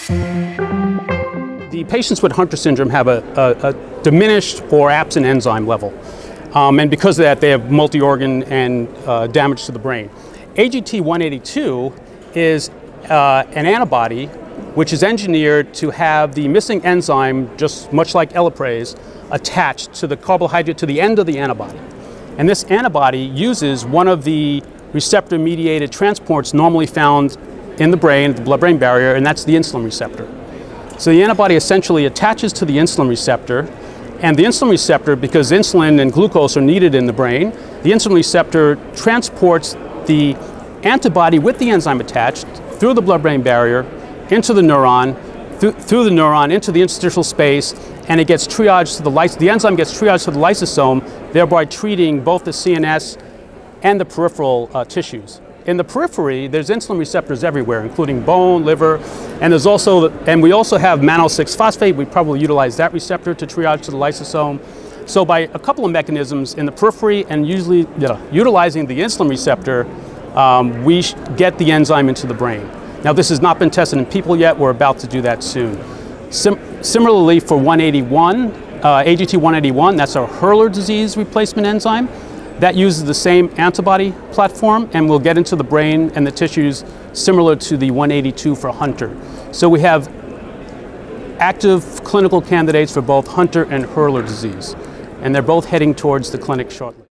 The patients with Hunter syndrome have a diminished or absent enzyme level. And because of that, they have multi-organ and damage to the brain. AGT-182 is an antibody which is engineered to have the missing enzyme, just much like elaprase, attached to the carbohydrate to the end of the antibody. And this antibody uses one of the receptor-mediated transports normally found in the brain, the blood-brain barrier, and that's the insulin receptor. So the antibody essentially attaches to the insulin receptor, and the insulin receptor, because insulin and glucose are needed in the brain, the insulin receptor transports the antibody with the enzyme attached through the blood-brain barrier into the neuron, through the neuron into the interstitial space, and it gets triaged to the enzyme gets triaged to the lysosome, thereby treating both the CNS and the peripheral tissues. In the periphery, there's insulin receptors everywhere, including bone, liver, and we also have mannose-6-phosphate. We probably utilize that receptor to triage to the lysosome. So by a couple of mechanisms in the periphery and usually utilizing the insulin receptor, we get the enzyme into the brain. Now, this has not been tested in people yet. We're about to do that soon. Similarly, for AGT-181, that's our Hurler disease replacement enzyme. That uses the same antibody platform and will get into the brain and the tissues similar to the 182 for Hunter. So we have active clinical candidates for both Hunter and Hurler disease, and they're both heading towards the clinic shortly.